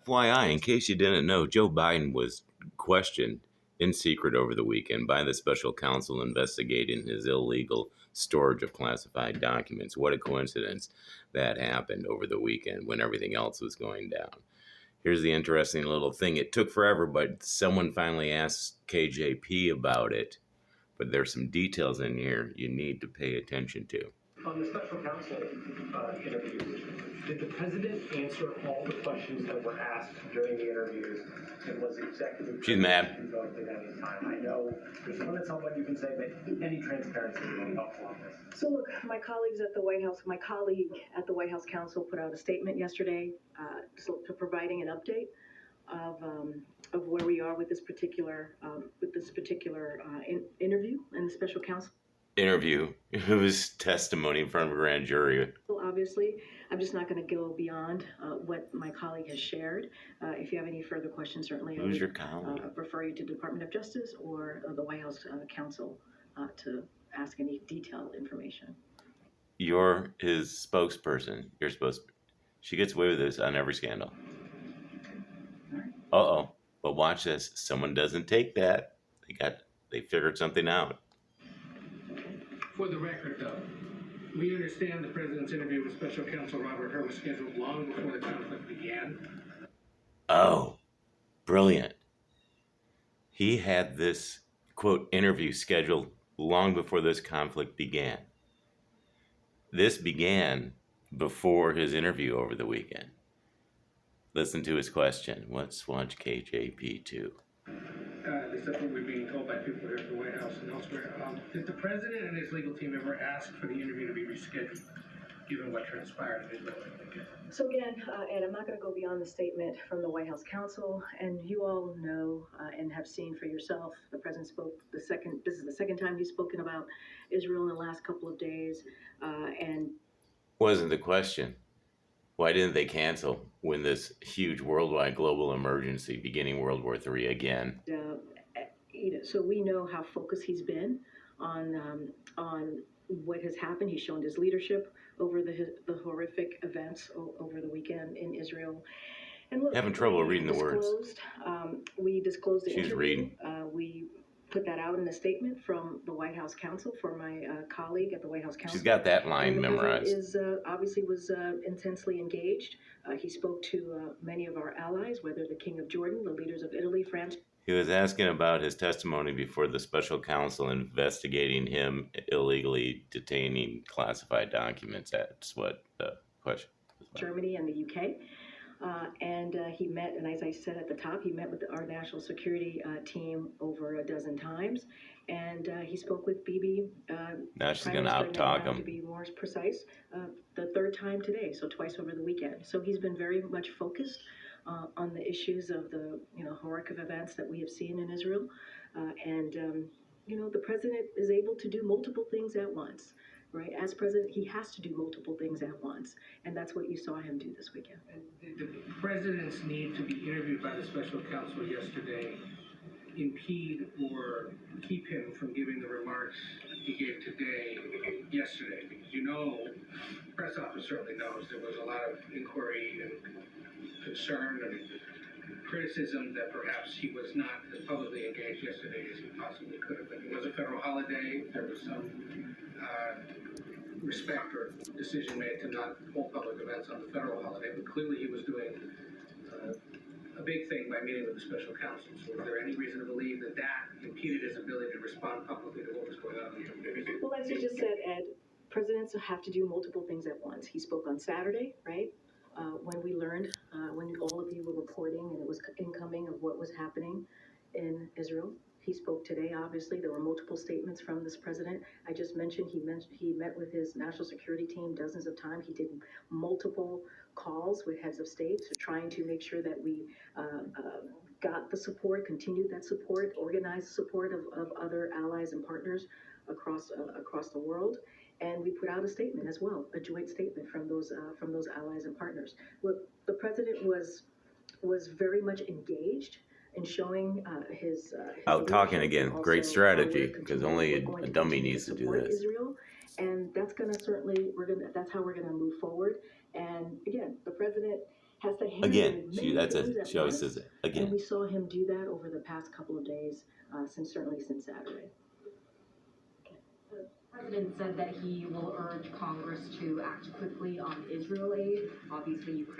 FYI, in case you didn't know, Joe Biden was questioned in secret over the weekend by the special counsel investigating his illegal storage of classified documents. What a coincidence that happened over the weekend when everything else was going down. Here's the interesting little thing. It took forever, but someone finally asked KJP about it. But there's some details in here you need to pay attention to. On the special counsel interviews, did the president answer all the questions that were asked during the interviews? And was executive She's mad. invoked at any time? I know there's limits on what you can say, but any transparency would be helpful on this. So look, my colleague at the White House Counsel put out a statement yesterday, providing an update of where we are with this particular interview and the special counsel. Interview. It was testimony in front of a grand jury. Obviously, I'm just not going to go beyond what my colleague has shared. If you have any further questions, certainly Who's your colleague? Refer you to Department of Justice or the White House Counsel to ask any detailed information. You're his spokesperson. You're supposed to. She gets away with this on every scandal. Uh-oh. But watch this. Someone doesn't take that. They figured something out. For the record, though, we understand the president's interview with special counsel Robert Hur was scheduled long before the conflict began. Oh, brilliant. He had this, quote, interview scheduled long before this conflict began. This began before his interview over the weekend. Listen to his question. Let's watch KJP2. This is what we're being told by people here at the White House and elsewhere. Did the president and his legal team ever ask for the interview to be rescheduled, given what transpired in Israel? So again, Ed, I'm not going to go beyond the statement from the White House Counsel, and you all know and have seen for yourself, the president spoke this is the second time he's spoken about Israel in the last couple of days, and wasn't the question. Why didn't they cancel when this huge worldwide global emergency beginning World War III again? So we know how focused he's been on what has happened. He's shown his leadership over the horrific events over the weekend in Israel. And look, having trouble reading the words. We disclosed the She's interview. reading. We put that out in a statement from the White House Counsel for my colleague at the White House Counsel. She's got that line memorized. Obviously was intensely engaged. He spoke to many of our allies, whether the King of Jordan, the leaders of Italy, France. He was asking about his testimony before the special counsel investigating him illegally detaining classified documents. That's what the question was about. Germany and the UK. And he met, and as I said at the top, he met with our national security team over a dozen times. And he spoke with Bibi. Now she's going to out-talk him. To be more precise, the third time today, so twice over the weekend. So he's been very much focused on the issues of the horrific events that we have seen in Israel. The president is able to do multiple things at once. Right, as president, he has to do multiple things at once, and that's what you saw him do this weekend. And the president's need to be interviewed by the special counsel yesterday impede or keep him from giving the remarks he gave yesterday? Because the press office certainly knows there was a lot of inquiry and concern and criticism that perhaps he was not as publicly engaged yesterday as he possibly could have been. It was a federal holiday. There was some respect or decision made to not hold public events on the federal holiday, but clearly he was doing a big thing by meeting with the special counsel. So is there any reason to believe that impeded his ability to respond publicly to what was going on in the interview? Well, as you just said, Ed, presidents have to do multiple things at once. He spoke on Saturday, right? When we learned, when all of you were reporting and it was incoming of what was happening in Israel. He spoke today, obviously. There were multiple statements from this president. I just mentioned he met with his national security team dozens of times. He did multiple calls with heads of states trying to make sure that we got the support, continued that support, organized support of other allies and partners across the world. And we put out a statement as well, a joint statement from those allies and partners. Look, the president was very much engaged in showing his out talking again. Great strategy, because only a dummy needs to do this. Israel, and that's going to that's how we're going to move forward. And again, the president has to handle Again, many that's things a at she always once, says it and again. we saw him do that over the past couple of days, certainly since Saturday. The president said that he will urge Congress to act quickly on Israel aid. Obviously, Ukraine